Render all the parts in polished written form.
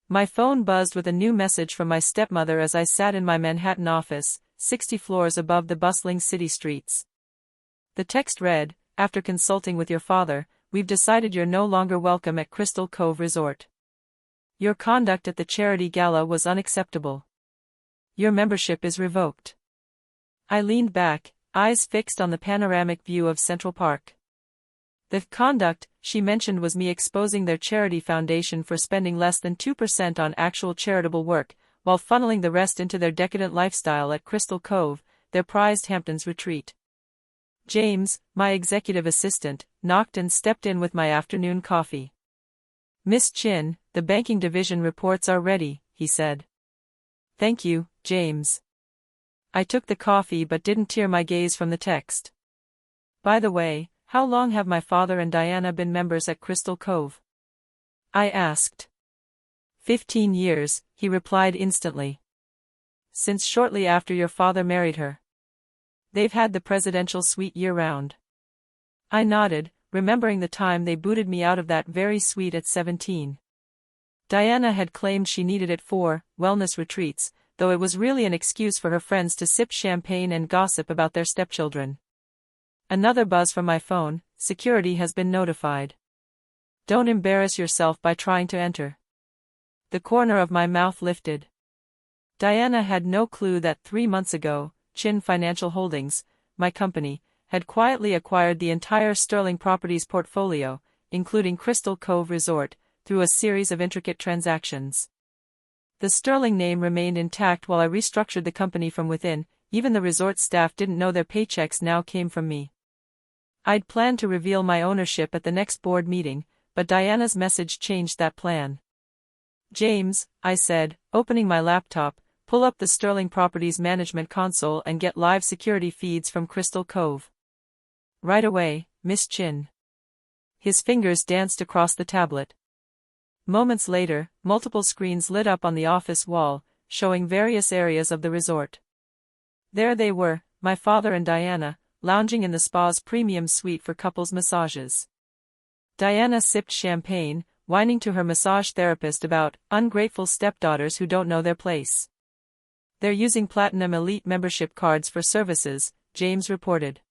My phone buzzed with a new message from my stepmother as I sat in my Manhattan office, 60 floors above the bustling city streets. The text read, "After consulting with your father, we've decided you're no longer welcome at Crystal Cove Resort. Your conduct at the charity gala was unacceptable. Your membership is revoked." I leaned back, eyes fixed on the panoramic view of Central Park. The conduct, she mentioned, was me exposing their charity foundation for spending less than 2% on actual charitable work, while funneling the rest into their decadent lifestyle at Crystal Cove, their prized Hamptons retreat. James, my executive assistant, knocked and stepped in with my afternoon coffee. "Miss Chin, the banking division reports are ready," he said. "Thank you, James." I took the coffee but didn't tear my gaze from the text. "By the way, how long have my father and Diana been members at Crystal Cove?" I asked. 15 years, he replied instantly. "Since shortly after your father married her. They've had the presidential suite year-round." I nodded, remembering the time they booted me out of that very suite at 17. Diana had claimed she needed it for wellness retreats, though it was really an excuse for her friends to sip champagne and gossip about their stepchildren. Another buzz from my phone. "Security has been notified. Don't embarrass yourself by trying to enter." The corner of my mouth lifted. Diana had no clue that 3 months ago, Chin Financial Holdings, my company, had quietly acquired the entire Sterling Properties portfolio, including Crystal Cove Resort, through a series of intricate transactions. The Sterling name remained intact while I restructured the company from within. Even the resort staff didn't know their paychecks now came from me. I'd planned to reveal my ownership at the next board meeting, but Diana's message changed that plan. "James," I said, opening my laptop, "pull up the Sterling Properties management console and get live security feeds from Crystal Cove." "Right away, Miss Chin." His fingers danced across the tablet. Moments later, multiple screens lit up on the office wall, showing various areas of the resort. There they were, my father and Diana, lounging in the spa's premium suite for couples massages. Diana sipped champagne, whining to her massage therapist about ungrateful stepdaughters who don't know their place. "They're using Platinum Elite membership cards for services," James reported.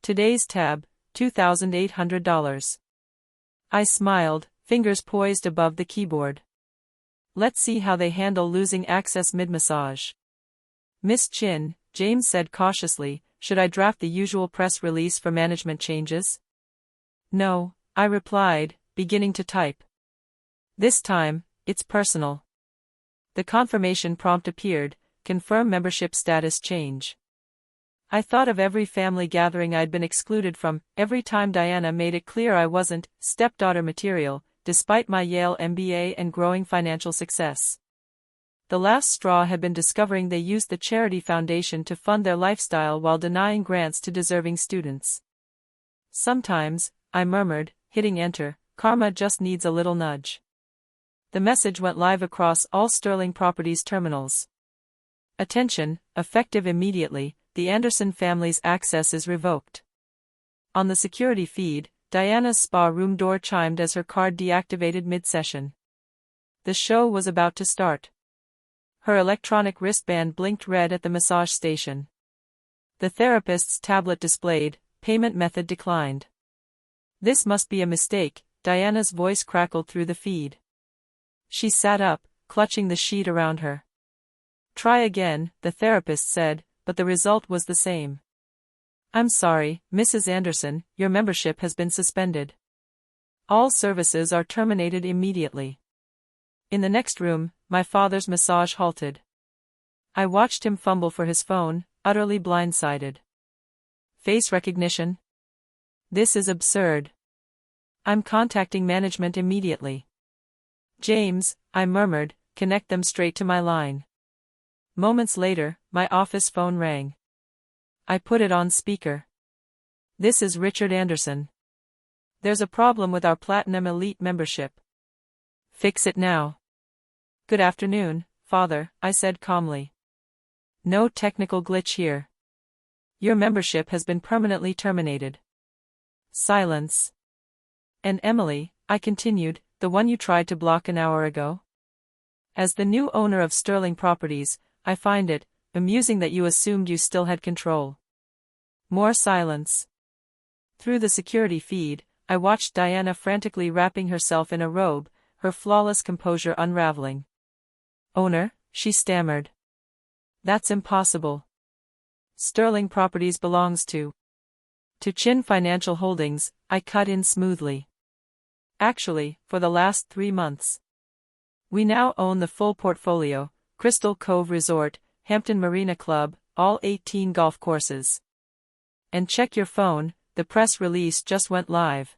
"Today's tab, $2,800. I smiled, fingers poised above the keyboard. "Let's see how they handle losing access mid-massage." "Miss Chin," James said cautiously, "should I draft the usual press release for management changes?" "No," I replied, beginning to type. "This time, it's personal." The confirmation prompt appeared. "Confirm membership status change." I thought of every family gathering I'd been excluded from, every time Diana made it clear I wasn't stepdaughter material, despite my Yale MBA and growing financial success. The last straw had been discovering they used the charity foundation to fund their lifestyle while denying grants to deserving students. "Sometimes," I murmured, hitting enter, "karma just needs a little nudge." The message went live across all Sterling Properties terminals. "Attention, effective immediately, the Anderson family's access is revoked." On the security feed, Diana's spa room door chimed as her card deactivated mid-session. The show was about to start. Her electronic wristband blinked red at the massage station. The therapist's tablet displayed, "Payment method declined." "This must be a mistake," Diana's voice crackled through the feed. She sat up, clutching the sheet around her. "Try again," the therapist said, but the result was the same. "I'm sorry, Mrs. Anderson, your membership has been suspended. All services are terminated immediately." In the next room, my father's massage halted. I watched him fumble for his phone, utterly blindsided. "Face recognition? This is absurd. I'm contacting management immediately." "James," I murmured, "connect them straight to my line." Moments later, my office phone rang. I put it on speaker. "This is Richard Anderson. There's a problem with our Platinum Elite membership. Fix it now." "Good afternoon, Father," I said calmly. "No technical glitch here. Your membership has been permanently terminated." Silence. "And Emily," I continued, "the one you tried to block an hour ago?" As the new owner of Sterling Properties, I find it amusing that you assumed you still had control. More silence. Through the security feed, I watched Diana frantically wrapping herself in a robe, her flawless composure unraveling. "Owner," she stammered. "That's impossible. Sterling Properties belongs to Chin Financial Holdings," I cut in smoothly. "Actually, for the last 3 months. We now own the full portfolio: Crystal Cove Resort, Hampton Marina Club, all 18 golf courses. And check your phone, the press release just went live."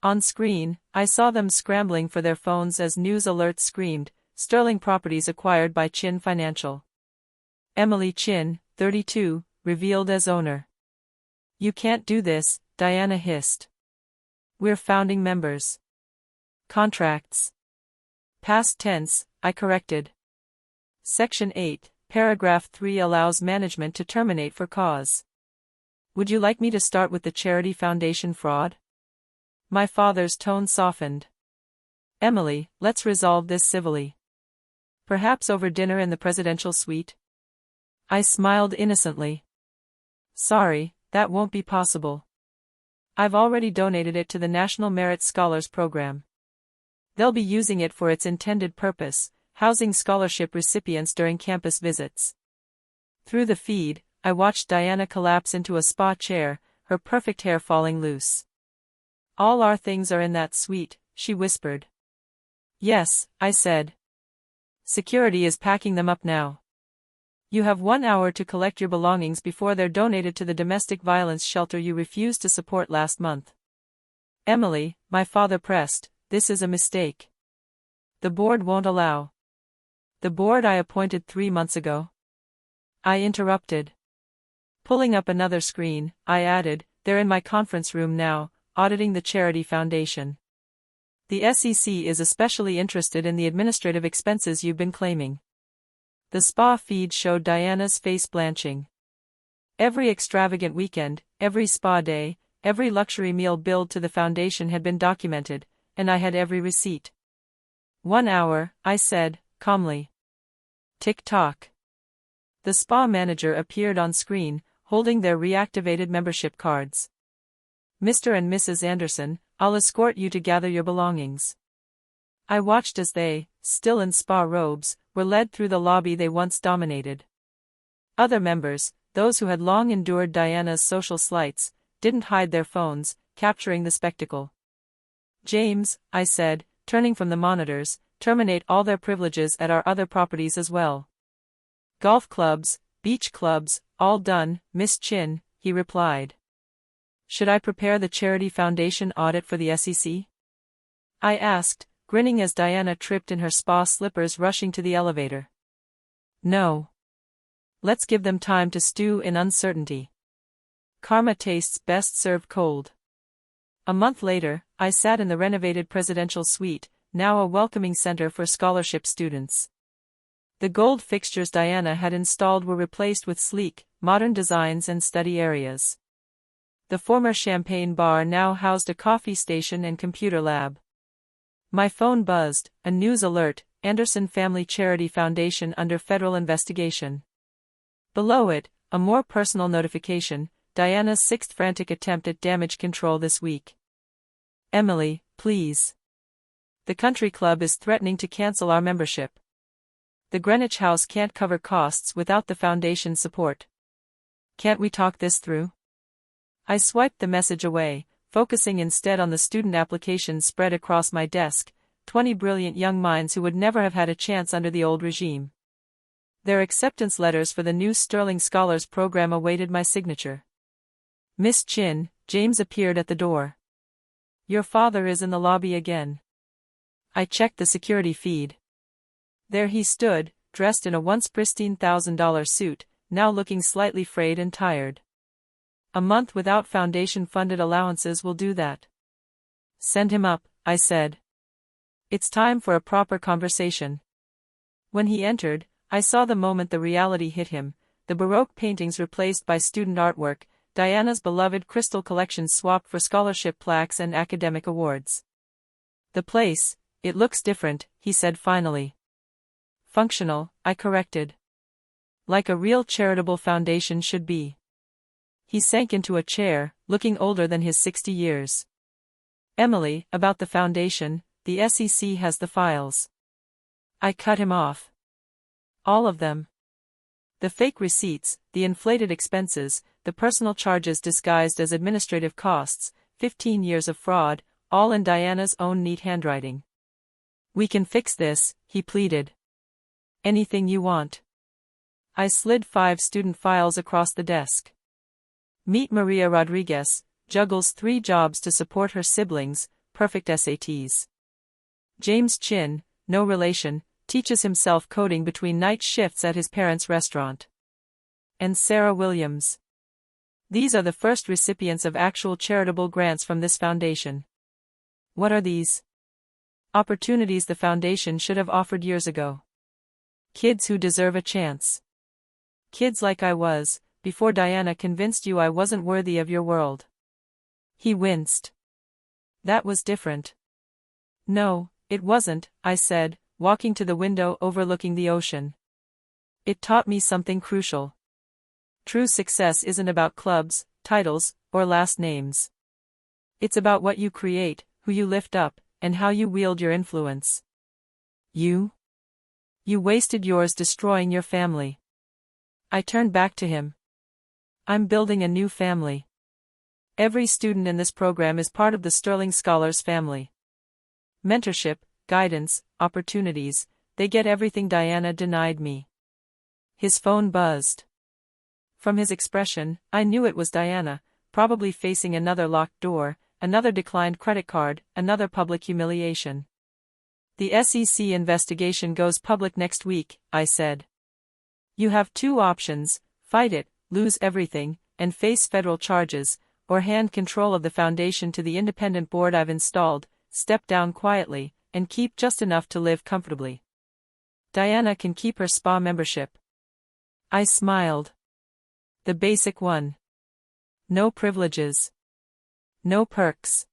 On screen, I saw them scrambling for their phones as news alerts screamed, "Sterling Properties acquired by Chin Financial. Emily Chin, 32, revealed as owner." "You can't do this," Diana hissed. "We're founding members." "Contracts." "Past tense," I corrected. Section 8, Paragraph 3 allows management to terminate for cause. "Would you like me to start with the charity foundation fraud?" My father's tone softened. "Emily, let's resolve this civilly. Perhaps over dinner in the presidential suite?" I smiled innocently. "Sorry, that won't be possible. I've already donated it to the National Merit Scholars Program. They'll be using it for its intended purpose, housing scholarship recipients during campus visits." Through the feed, I watched Diana collapse into a spa chair, her perfect hair falling loose. "All our things are in that suite," she whispered. "Yes," I said. "Security is packing them up now. You have 1 hour to collect your belongings before they're donated to the domestic violence shelter you refused to support last month." "Emily," my father pressed, "this is a mistake. The board won't allow." "The board I appointed 3 months ago?" I interrupted. Pulling up another screen, I added, "They're in my conference room now, auditing the charity foundation. The SEC is especially interested in the administrative expenses you've been claiming." The spa feed showed Diana's face blanching. Every extravagant weekend, every spa day, every luxury meal billed to the foundation had been documented, and I had every receipt. 1 hour, I said, calmly. Tick-tock. The spa manager appeared on screen, holding their reactivated membership cards. "Mr. and Mrs. Anderson, I'll escort you to gather your belongings." I watched as they, still in spa robes, were led through the lobby they once dominated. Other members, those who had long endured Diana's social slights, didn't hide their phones, capturing the spectacle. "James," I said, turning from the monitors, "terminate all their privileges at our other properties as well." "Golf clubs, beach clubs, all done, Miss Chin," he replied. "Should I prepare the Charity Foundation audit for the SEC?" I asked, grinning as Diana tripped in her spa slippers rushing to the elevator. "No. Let's give them time to stew in uncertainty. Karma tastes best served cold." A month later, I sat in the renovated presidential suite, now a welcoming center for scholarship students. The gold fixtures Diana had installed were replaced with sleek, modern designs and study areas. The former champagne bar now housed a coffee station and computer lab. My phone buzzed, a news alert, "Anderson Family Charity Foundation under federal investigation." Below it, a more personal notification, Diana's 6th frantic attempt at damage control this week. "Emily, please. The country club is threatening to cancel our membership. The Greenwich House can't cover costs without the foundation's support. Can't we talk this through?" I swiped the message away, focusing instead on the student applications spread across my desk, 20 brilliant young minds who would never have had a chance under the old regime. Their acceptance letters for the new Sterling Scholars Program awaited my signature. "Miss Chin," James appeared at the door. "Your father is in the lobby again." I checked the security feed. There he stood, dressed in a once pristine $1,000 suit, now looking slightly frayed and tired. "A month without foundation-funded allowances will do that." "Send him up," I said. "It's time for a proper conversation." When he entered, I saw the moment the reality hit him, the Baroque paintings replaced by student artwork, Diana's beloved crystal collection swapped for scholarship plaques and academic awards. "The place, it looks different," he said finally. Functional, I corrected. Like a real charitable foundation should be. He sank into a chair, looking older than his 60 years. Emily, about the foundation, the SEC has the files. I cut him off. All of them. The fake receipts, the inflated expenses, the personal charges disguised as administrative costs, 15 years of fraud, all in Diana's own neat handwriting. We can fix this, he pleaded. Anything you want. I slid 5 student files across the desk. Meet Maria Rodriguez, juggles 3 jobs to support her siblings, perfect SATs. James Chin, no relation, teaches himself coding between night shifts at his parents' restaurant. And Sarah Williams. These are the first recipients of actual charitable grants from this foundation. What are these? Opportunities the foundation should have offered years ago. Kids who deserve a chance. Kids like I was, before Diana convinced you I wasn't worthy of your world. He winced. That was different. No, it wasn't, I said, walking to the window overlooking the ocean. It taught me something crucial. True success isn't about clubs, titles, or last names. It's about what you create, who you lift up, and how you wield your influence. You wasted yours destroying your family. I turned back to him. I'm building a new family. Every student in this program is part of the Sterling Scholars family. Mentorship, guidance, opportunities, they get everything Diana denied me. His phone buzzed. From his expression, I knew it was Diana, probably facing another locked door, another declined credit card, another public humiliation. The SEC investigation goes public next week, I said. You have 2 options, fight it, lose everything, and face federal charges, or hand control of the foundation to the independent board I've installed, step down quietly, and keep just enough to live comfortably. Diana can keep her spa membership. I smiled. The basic one. No privileges. No perks.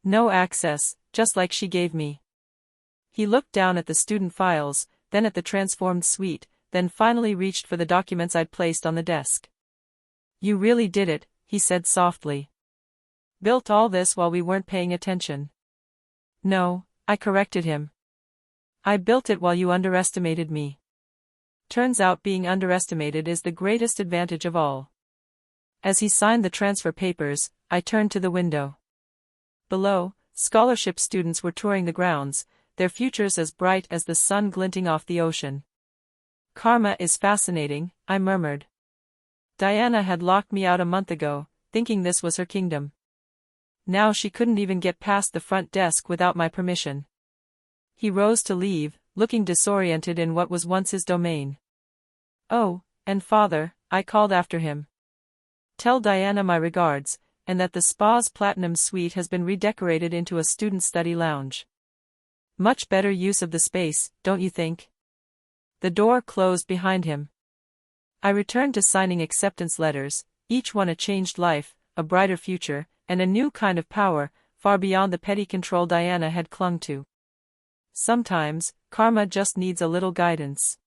No access, just like she gave me. He looked down at the student files, then at the transformed suite, then finally reached for the documents I'd placed on the desk. You really did it, he said softly. Built all this while we weren't paying attention. No, I corrected him. I built it while you underestimated me. Turns out being underestimated is the greatest advantage of all. As he signed the transfer papers, I turned to the window. Below, scholarship students were touring the grounds, their futures as bright as the sun glinting off the ocean. Karma is fascinating, I murmured. Diana had locked me out a month ago, thinking this was her kingdom. Now she couldn't even get past the front desk without my permission. He rose to leave, looking disoriented in what was once his domain. Oh, and Father, I called after him. Tell Diana my regards, and that the spa's platinum suite has been redecorated into a student study lounge. Much better use of the space, don't you think? The door closed behind him. I returned to signing acceptance letters, each one a changed life, a brighter future, and a new kind of power, far beyond the petty control Diana had clung to. Sometimes, karma just needs a little guidance.